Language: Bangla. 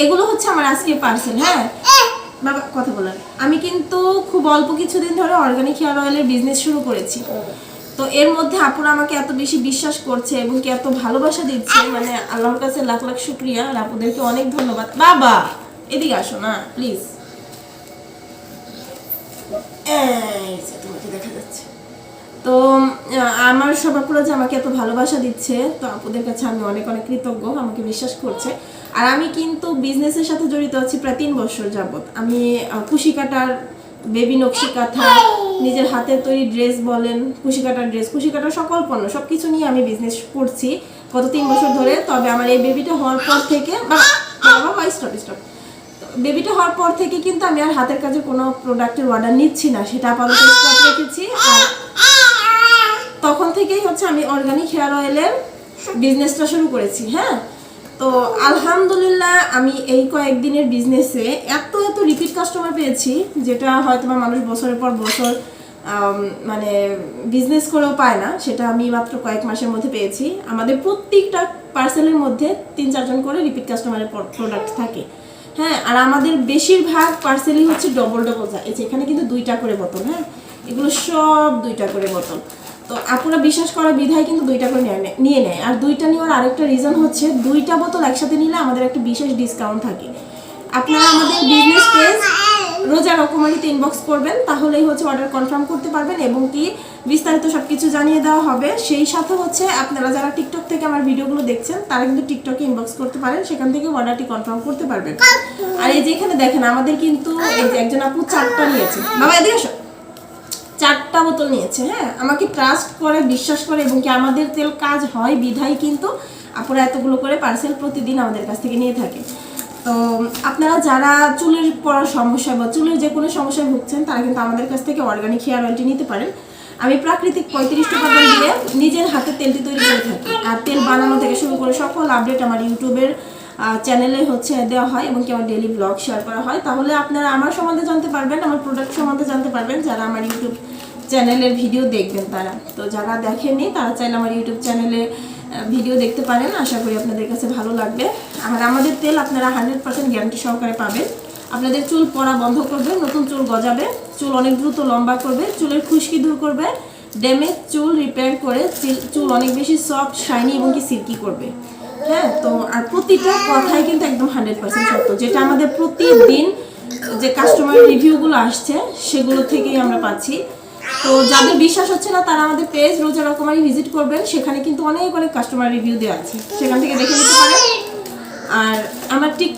এগুলো হচ্ছে আমার আজকে পার্সেল। হ্যাঁ বাবা কথা বলেন। আমি কিন্তু খুব অল্প কিছুদিন ধরে অর্গানিক হেয়ার অয়েলের বিজনেস শুরু করেছি। তো এর মধ্যে আপুরা আমাকে এত বেশি বিশ্বাস করছে এবং কি এত ভালোবাসা দিচ্ছে, মানে আল্লাহর কাছে লাখ লাখ শুকরিয়া। আর আপুদেরকে অনেক ধন্যবাদ। বাবা এদিকে আসো না প্লিজ, তোমাকে দেখা যাচ্ছে। তো আমার সব আপুরা যে আমাকে এত ভালোবাসা দিচ্ছে, তো আপুদের কাছে আমি অনেক অনেক কৃতজ্ঞ, আমাকে বিশ্বাস করছে। আর আমি কিন্তু বিজনেসের সাথে জড়িত আছি প্রায় 3 বছর যাবত। আমি কুশি কাটার, বেবি নকশি কাঁথা, নিজের হাতের তৈরি ড্রেস বলেন, কুশি কাটার ড্রেস, কুশি কাটার সকল পণ্য সব কিছু নিয়ে আমি বিজনেস করছি গত 3 বছর ধরে। তবে আমার এই বেবিটা হওয়ার পর থেকে স্টপ বেবিটা হওয়ার পর থেকে কিন্তু আমি আর হাতের কাজে কোনো প্রোডাক্টের অর্ডার নিচ্ছি না, সেটা আপাতত স্টপ রেখেছি। আর তখন থেকেই হচ্ছে আমি অর্গানিক হেয়ার অয়েলের বিজনেসটা শুরু করেছি। হ্যাঁ, তো আলহামদুলিল্লাহ আমি এই কয়েকদিনের বিজনেসে এত রিপিট কাস্টমার পেয়েছি, যেটা হয়তো মানুষ বছরের পর বছর মানে বিজনেস করেও পায় না, সেটা আমি মাত্র কয়েক মাসের মধ্যে পেয়েছি। আমাদের প্রত্যেকটা পার্সেলের মধ্যে 3-4 জন করে রিপিট কাস্টমারের প্রোডাক্ট থাকে। হ্যাঁ, আর আমাদের বেশিরভাগ পার্সেলই হচ্ছে ডবল যায়। এই যে এখানে কিন্তু 2টা করে বোতল। হ্যাঁ, এগুলো সব 2টা করে বোতল। তো আপনারা বিশ্বাস করা বিধায় কিন্তু 2টা করে নিয়ে নেয়। আর 2টা নেওয়ার আরেকটা রিজন হচ্ছে 2টা বোতল একসাথে নিলে আমাদের একটা বিশেষ ডিসকাউন্ট থাকে। আপনারা আমাদের বিজনেস পেজ রোজা রকমারিতে ইনবক্স করবেন, তাহলেই হচ্ছে অর্ডার কনফার্ম করতে পারবেন এবং কি বিস্তারিত সব কিছু জানিয়ে দেওয়া হবে। সেই সাথে হচ্ছে আপনারা যারা টিকটক থেকে আমার ভিডিওগুলো দেখছেন, তারা কিন্তু টিকটকে ইনবক্স করতে পারেন, সেখান থেকে অর্ডারটি কনফার্ম করতে পারবেন। আর এই যে এখানে দেখেন আমাদের কিন্তু এই যে একজন আপু 4টা নিয়েছে। বাবা এদিকে আসো, 4টা বোতল নিয়েছে। হ্যাঁ, আমাকে ট্রাস্ট করে, বিশ্বাস করে এবং কি আমাদের তেল কাজ হয় বিধায় কিন্তু আপুরা এতগুলো করে পার্সেল প্রতিদিন আমাদের কাছ থেকে নিয়ে থাকে। তো আপনারা যারা চুলের পড়ার সমস্যা বা চুলের যে কোনো সমস্যায় ভুগছেন, তারা কিন্তু আমাদের কাছ থেকে অর্গানিক হেয়ার অয়েলটি নিতে পারেন। আমি প্রাকৃতিক 35 টাকা দিয়ে নিজের হাতে তেলটি তৈরি করে থাকি। আর তেল বানানো থেকে শুরু করে সকল আপডেট আমার ইউটিউবের চ্যানেলে হচ্ছে দেওয়া হয় এবং কি আমার ডেইলি ব্লগ শেয়ার করা হয়। তাহলে আপনারা আমার সম্বন্ধে জানতে পারবেন, আমার প্রোডাক্ট সম্বন্ধে জানতে পারবেন, যারা আমার ইউটিউব চ্যানেলের ভিডিও দেখবেন তারা। তো যারা দেখেননি তারা চাইলে আমার ইউটিউব চ্যানেলে ভিডিও দেখতে পারেন, আশা করি আপনাদের কাছে ভালো লাগবে। আর আমাদের তেল আপনারা 100% গ্যারান্টি সহকারে পাবেন। আপনাদের চুল পড়া বন্ধ করবে, নতুন চুল গজাবে, চুল অনেক দ্রুত লম্বা করবে, চুলের খুশকি দূর করবে, ড্যামেজ চুল রিপেয়ার করে চুল অনেক বেশি সফট, শাইনি এবং কি সিল্কি করবে। হ্যাঁ, তো আর প্রতিটা কথাই কিন্তু একদম 100% সত্য, যেটা আমাদের প্রতিদিন যে কাস্টমার রিভিউগুলো আসছে সেগুলো থেকেই আমরা পাচ্ছি। তো যাদের বিশ্বাস হচ্ছে না, তারা আমাদের পেজ রোজা রকমারি ভিজিট করবেন, সেখানে কিন্তু অনেক কাস্টমার রিভিউ দেওয়া আছে, সেখান থেকে দেখে নিতে পারেন। আর আমার টিকটক